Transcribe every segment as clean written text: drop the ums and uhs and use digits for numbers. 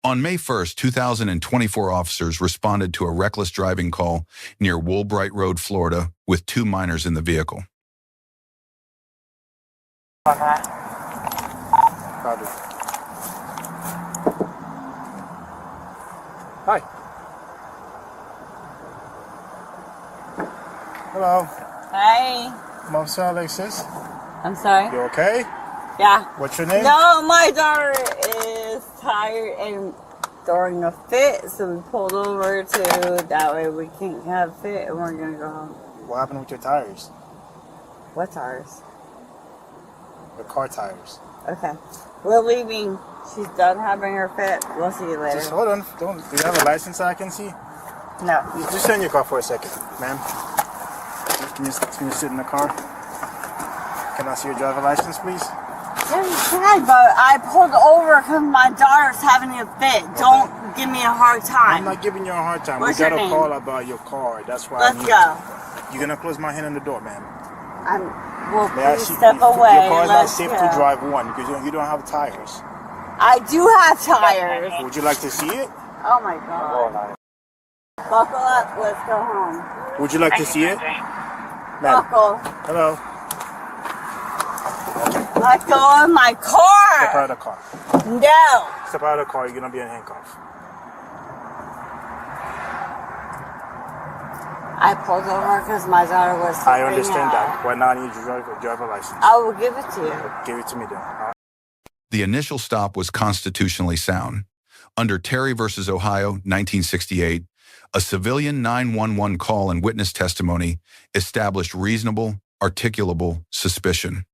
On May 1st, 2024, officers responded to a reckless driving call near Woolbright Road, Florida, with 2 minors in the vehicle. Okay. Hi. Hello. Hey. I'm Officer Alexis. I'm sorry? You okay? Yeah. What's your name? No, my daughter is tired and throwing a fit, so we pulled over to that way we can't have a fit and we're gonna go home. What happened with your tires? What tires? The car tires. Okay. We're leaving. She's done having her fit. We'll see you later. Just hold on. Do you have a license I can see? No. Just sit in your car for a second, ma'am. Can you sit in the car? Can I see your driver license, please? Yeah, you can, but I pulled over because my daughter's having a fit. Okay. Don't give me a hard time. I'm not giving you a hard time. What's we got your a name? call about your car. That's why. Let's go. You're gonna close my hand on the door, ma'am. Well, please step away. Your car is not safe go. to drive one because you don't have tires. I do have tires. Would you like to see it? Oh my God. Buckle up. Let's go home. Would you like to see it? Buckle. Hello. Let go of my car. Step out of the car. No. Step out of the car. You're gonna be in handcuffs. I pulled over because my daughter was. I understand that. Why now I need your driver license? I will give it to you. Give it to me then. The initial stop was constitutionally sound. Under Terry v. Ohio, 1968, a civilian 911 call and witness testimony established reasonable, articulable suspicion.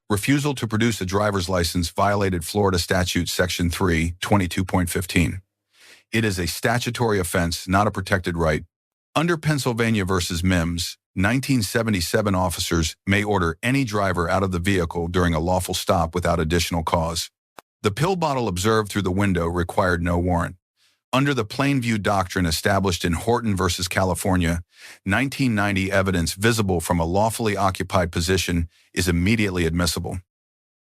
Refusal to produce a driver's license violated Florida Statute Section 3, 22.15. It is a statutory offense, not a protected right. Under Pennsylvania v. Mims, 1977, officers may order any driver out of the vehicle during a lawful stop without additional cause. The pill bottle observed through the window required no warrant. Under the plain view doctrine established in Horton v. California, 1990, evidence visible from a lawfully occupied position is immediately admissible.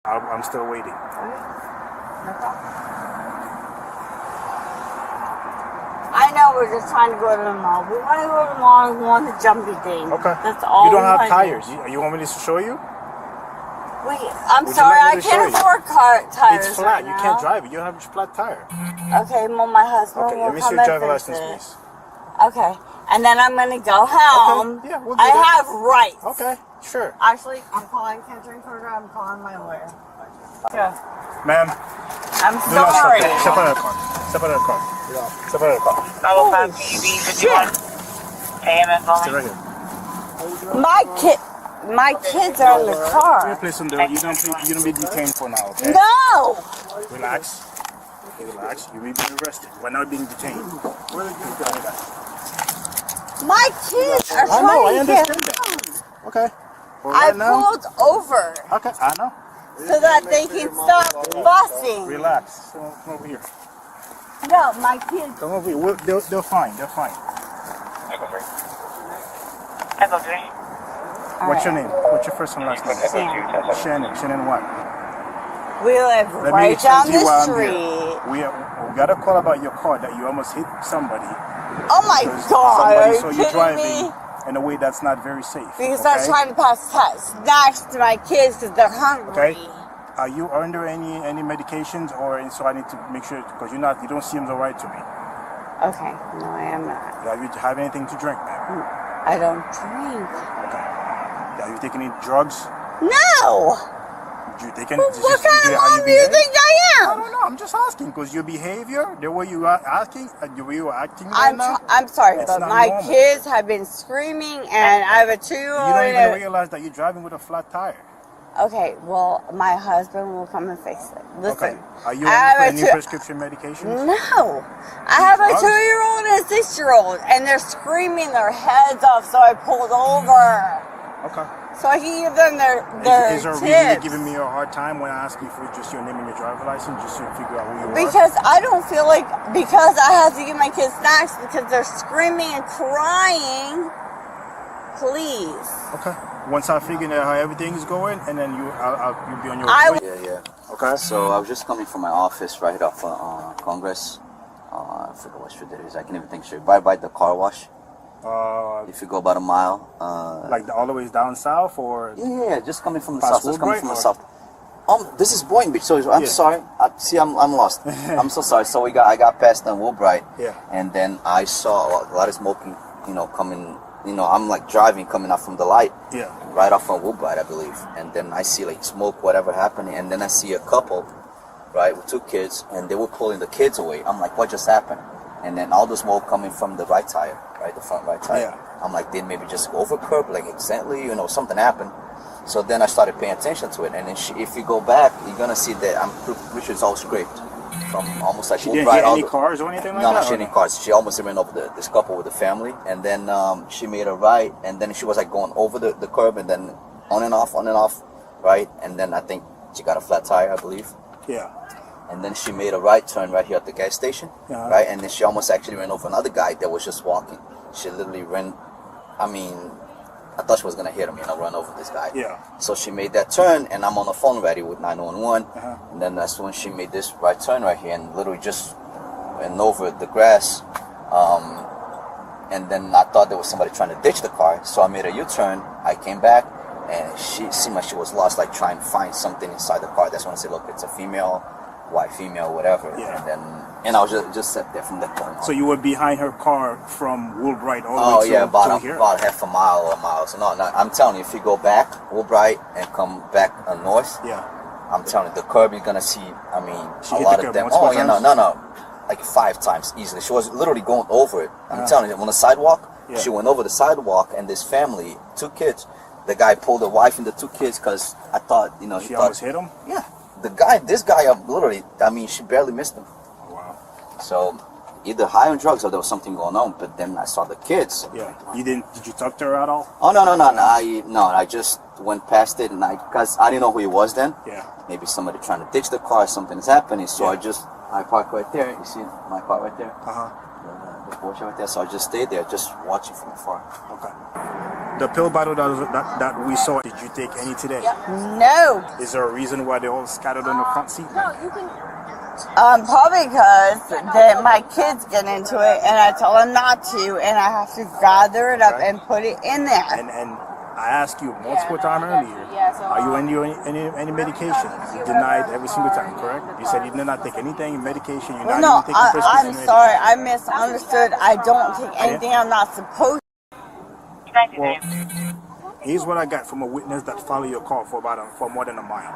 I'm still waiting. I know we're just trying to go to the mall. We want to go to the mall and we want the jumpy thing. Okay. That's all. You don't have tires. You want me to show you? Wait, I'm sorry, I can't afford tires. It's flat. Right you can't drive it. You don't have a flat tire. Okay, well, my husband will let me see come your and driver fix license, it. please. Okay, and then I'm gonna go home. Okay. Yeah, we'll do I that. have rights. Okay, sure. Actually, I'm calling Kendrick Carter. I'm calling my lawyer. Okay. Ma'am. I'm sorry. Step out of the car. Step out of the car. Step out of the car. Oh, shit. Stay right here. My kids are in the car. Place them there. You're gonna be detained for now, okay? No! Relax. Relax. You may be arrested. We're not being detained. My kids are I know, I trying to get understand that. home. Okay. Well, I right now, pulled over okay, I know. so that they can stop busing. Relax. Come over here. No, my kids. Come over here. They're fine. They're fine. What's your name? What's your first and last name? Shannon. Shannon what? We live right down the street. We got a call about your car that you almost hit somebody. Oh my God! Are you saw you kidding driving me? in a way that's not very safe. Because I'm trying to pass snacks to my kids because they're hungry. Okay. Are you under any medications or so I need to make sure because you don't seem all right to me. Okay. No, I am not. Have you have anything to drink, ma'am? I don't drink. Okay. Are you taking any drugs? No. You taking? Well, what kind of mom do you think I am? I don't know. I'm just asking because your behavior, the way you are asking, the way you are acting right now. I'm sorry, it's but not my normal. kids have been screaming, and I have a 2-year-old. You don't even realize that you're driving with a flat tire. Okay, well, my husband will come and fix it. Listen, Okay. Are you on any prescription medications? No. I have a 2-year-old and a 6-year-old, and they're screaming their heads off, so I pulled over. Okay. So I can give them their Is there a reason you're giving me a hard time when I ask you for just your name and your driver license, just to figure out who you are? Because I don't feel like, because I have to give my kids snacks because they're screaming and crying. Please. Okay. Once I figure out how everything is going, and then you'll be on your way. Yeah. Okay. So I was just coming from my office right off Congress. forget what street it is. I can't even think straight. Right by the car wash. If you go about a mile. Like all the way down south, or? Yeah, just coming from the Past south. Just coming from the Woodbright, south. This is Boynton Beach, so I'm sorry. I'm lost. I'm so sorry. So I got past on Woodbright. Yeah. And then I saw a lot of smoking, coming, I'm like driving, coming out from the light. Yeah. Right off on Woodbright, I believe. And then I see like smoke, whatever happening. And then I see a couple, right, with 2 kids, and they were pulling the kids away. I'm like, what just happened? And then all the smoke coming from the right tire, right, the front right tire. Yeah. I'm like, did maybe just go over curb, like accidentally, something happened. So then I started paying attention to it, and then if you go back, you're gonna see that I'm pretty sure it's all scraped from almost like She didn't hit any cars or anything like no, that? No, she didn't hit cars. She almost ran over this couple with the family, and then she made a right, and then she was like going over the curb, and then on and off, right? And then I think she got a flat tire, I believe. Yeah. And then she made a right turn right here at the gas station, right? And then she almost actually ran over another guy that was just walking. She literally ran, I thought she was going to hit him, run over this guy. Yeah. So she made that turn, and I'm on the phone ready with 911. And then that's when she made this right turn right here and literally just went over the grass. And then I thought there was somebody trying to ditch the car. So I made a U-turn. I came back, and she seemed like she was lost, like trying to find something inside the car. That's when I said, look, it's a female, white female, whatever. Yeah. And I was just sat there from that point on. So you were behind her car from Woodbright all the way to here? about half a mile or a mile. So no, I'm telling you, if you go back Woodbright and come back north, Yeah. I'm telling you, the curb you're gonna see. She A hit lot the of curb them. multiple Oh yeah, times? no, like 5 times easily. She was literally going over it. I'm telling you, on the sidewalk, Yeah. she went over the sidewalk, and this family, 2 kids. The guy pulled the wife and the 2 kids because I thought, he She thought, almost hit him? yeah, this guy, literally, she barely missed him. Wow. So either high on drugs or there was something going on. But then I saw the kids. Yeah. Did you talk to her at all? Oh no! I just went past it, and because I didn't know who he was then. Yeah. Maybe somebody trying to ditch the car, something's happening. So Yeah. I parked right there. You see my car right there, Uh-huh. the Porsche right there. So I just stayed there, just watching from afar. Okay. The pill bottle that we saw, did you take any today? No. Is there a reason why they all scattered on the front seat? Probably because my kids get into it and I tell them not to, and I have to gather it up and put it in there. And I asked you multiple times earlier, are you on any medication? You denied every single time, correct? You said you did not take anything, medication, you're not No, even taking prescription I'm sorry, I misunderstood. I don't take anything I'm not supposed to. Well, here's what I got from a witness that followed your car for more than a mile.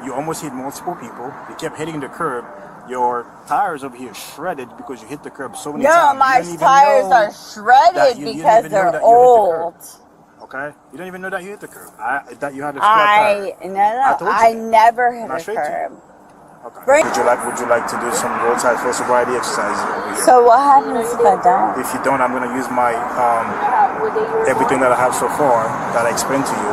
You almost hit multiple people. You kept hitting the curb. Your tires over here shredded because you hit the curb so many times. No, my tires are shredded because they're old. Okay? You don't even know that you hit the curb. That you had a flat tire. I never hit Not a straight to you. curb. Okay. Would you like to do some roadside for sobriety exercises over here? So what happens if I don't? If you don't, I'm gonna use my everything that I have so far that I explained to you.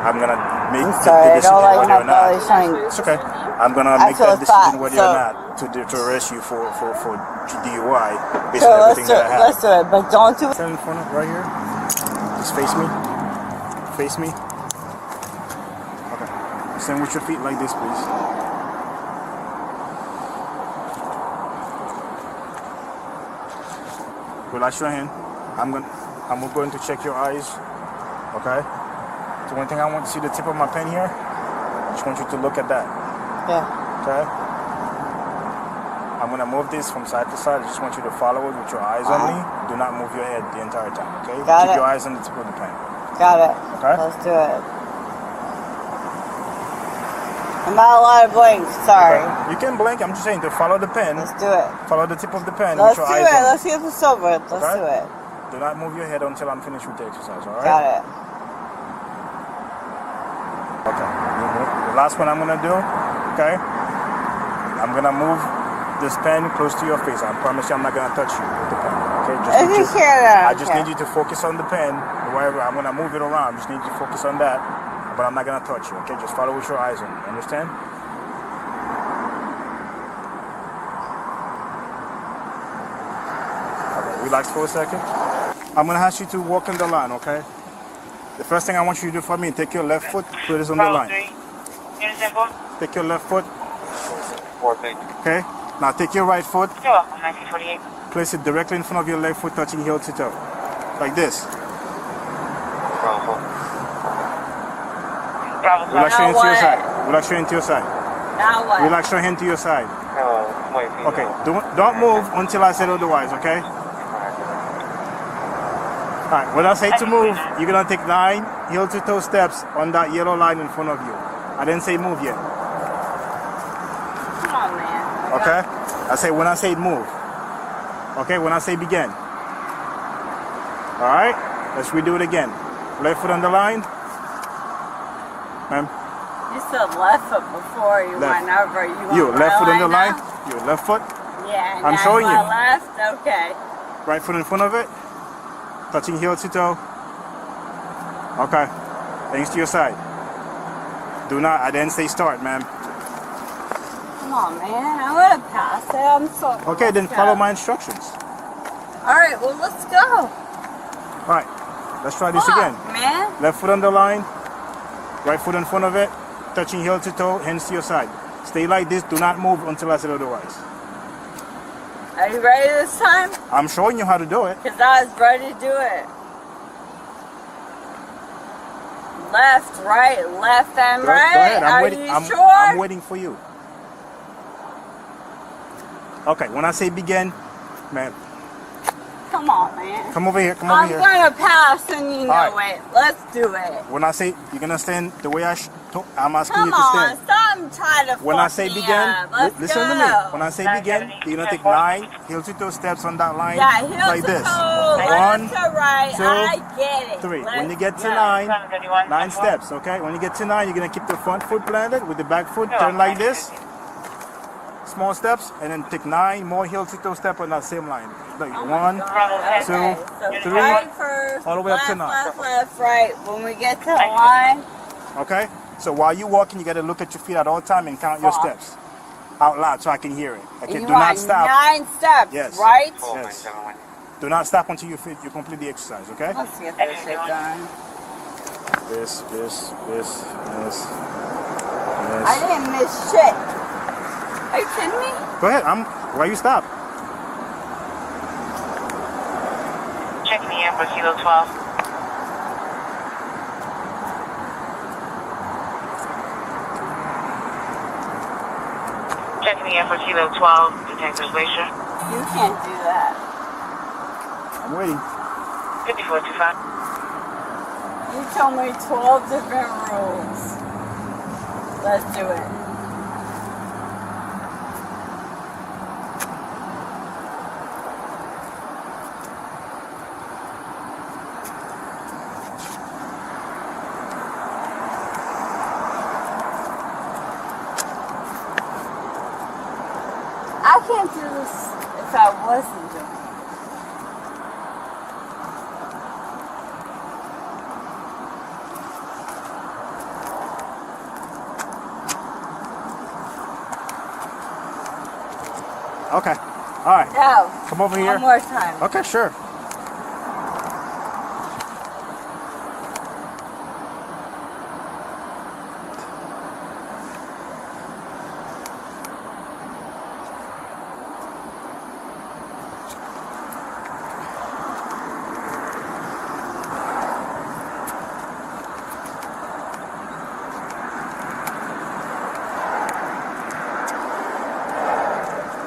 I'm gonna make the Sorry, I decision don't like whether my or not. belly shine. It's okay. I'm gonna I make feel that decision fat, whether or so- not to arrest you for DUI based So on everything that I have. let's do it, but don't do it. Stand in front of right here. Just face me. Face me. Okay. Stand with your feet like this, please. Relax your hand. I'm going to check your eyes. Okay? So one thing I want to see the tip of my pen here. Just want you to look at that. Yeah. Okay? I'm gonna move this from side to side. I just want you to follow it with your eyes only. Do not move your head the entire time, okay? Got Keep it. your eyes on the tip of the pen. Got it. Okay. Let's do it. I'm not allowed to blink. Sorry. Okay? You can blink. I'm just saying to follow the pen. Let's do it. Follow the tip of the pen Let's with do your it. eyes Let's get this over. Let's Okay. do it. on. Do not move your head until I'm finished with the exercise, alright? Got it. Okay. The last one I'm gonna do, okay? I'm gonna move this pen close to your face. I promise you I'm not gonna touch you with the pen. Okay? If you care, I just need you to focus on the pen. Wherever I'm gonna move it around, just need you to focus on that. But I'm not gonna touch you, okay? Just follow with your eyes on. Understand? Okay, relax for a second. I'm gonna ask you to walk on the line, okay? The first thing I want you to do for me, take your left foot, put it on the line. Take your left foot. Okay? Now take your right foot, You're welcome, 1948. place it directly in front of your left foot, touching heel to toe. Like this. Bravo. Bravo, Relax your hand to your what? side. Relax your hand to your side. Now what? Relax your hand to your side. wait, Okay, don't move until I say otherwise, okay? Alright, when I say to move, you're gonna take 9 heel to toe steps on that yellow line in front of you. I didn't say move yet. Come on, man. Okay? I say when I say move. Okay, when I say begin. Alright? Let's redo it again. Left foot on the line. Ma'am. You said left foot before you Left. went over. You want left foot on the right line. now? You left foot. Yeah, I'm now showing you. want left? Okay. Right foot in front of it. Touching heel to toe. Okay. Things to your side. Do not, I didn't say start, ma'am. Come on, man. I'm going to pass it. I'm so... Okay, then follow my instructions. All right, well, let's go. Alright, let's try this Fuck, again. man. Left foot on the line. Right foot in front of it. Touching heel to toe, hands to your side. Stay like this, do not move until I say otherwise. Are you ready this time? I'm showing you how to do it. Because I was ready to do it. Left, right, left, and Go right. ahead, Are waiting. you I'm sure? waiting for you. Okay, when I say begin, man, Come on, man. come over here, come over I'm here. going to pass and you know All right. it. Let's do it. When I say you're gonna stand the way I'm asking Come you to on, stand. stop trying to When I fuck say me begin, up. Let's listen go. to me. When I say begin, you're gonna take 9 heel to toe steps on that line, Yeah, heel like to this. toe, 1, left to right. 2, I get it. 3. Let's When you get to go. 9 steps, okay? When you get to 9, you're gonna keep the front foot planted with the back foot turn like this. Small steps, and then take 9 more heel to toe step on that same line. Like 1, 2, Okay, so 3, right first, all the way up to left, 9. left, right. When we get to the line, okay? So while you're walking, you gotta look at your feet at all time and count your steps out loud so I can hear it. Okay, you do not want stop. 9 steps, Yes. right? Yes. Do not stop until you complete the exercise, okay? Let's get this shit done. This. I didn't miss shit. Are you kidding me? Go ahead. Why you stop? Check me in for Kilo 12. Check me in for Kilo 12, Detective Glacier. You can't do that. I'm waiting. 5425. You told me 12 different rules. Let's do it. I can't do this if I wasn't doing it. Okay. All right. No. Come over here. One more time. Okay, sure.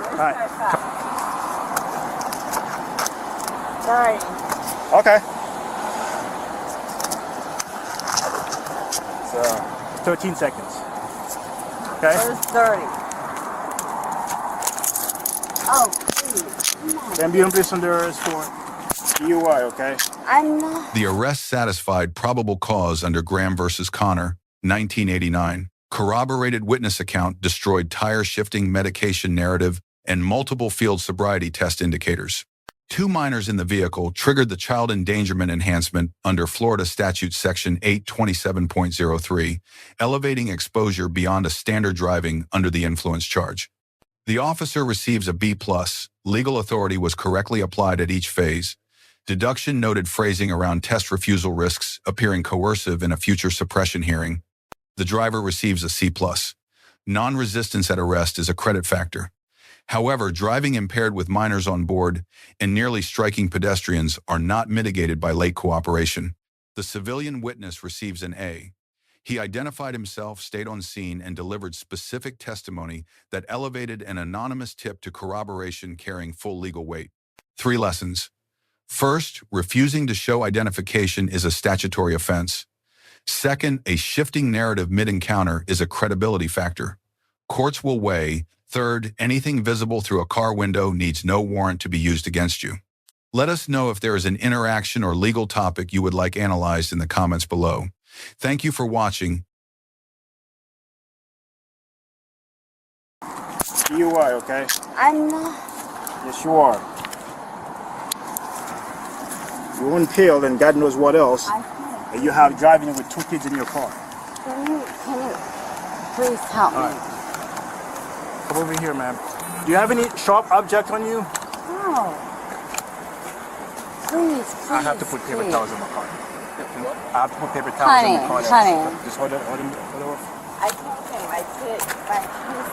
All right. Sorry. Okay. So, 13 seconds. Okay. It was 30. Oh, please. Come on. Then be on place under arrest for DUI, okay? I'm not. The arrest satisfied probable cause under Graham versus Connor, 1989. Corroborated witness account destroyed tire shifting medication narrative and multiple field sobriety test indicators. 2 minors in the vehicle triggered the child endangerment enhancement under Florida Statute Section 827.03, elevating exposure beyond a standard driving under the influence charge. The officer receives a B+. Legal authority was correctly applied at each phase. Deduction noted phrasing around test refusal risks appearing coercive in a future suppression hearing. The driver receives a C+. Non-resistance at arrest is a credit factor. However, driving impaired with minors on board and nearly striking pedestrians are not mitigated by late cooperation. The civilian witness receives an A. He identified himself, stayed on scene, and delivered specific testimony that elevated an anonymous tip to corroboration carrying full legal weight. 3 lessons. First, refusing to show identification is a statutory offense. Second, a shifting narrative mid-encounter is a credibility factor. Courts will weigh. Third, anything visible through a car window needs no warrant to be used against you. Let us know if there is an interaction or legal topic you would like analyzed in the comments below. Thank you for watching. DUI, okay? I'm not. Yes, you are. You're impaled and God knows what else. And you have driving with 2 kids in your car. Can you please help me? All right. Come over here, ma'am. Do you have any sharp object on you? No. Please. I have to put paper towels in my car. I have to put paper towels in the car. Honey. Just hold it off. I can't get my kid.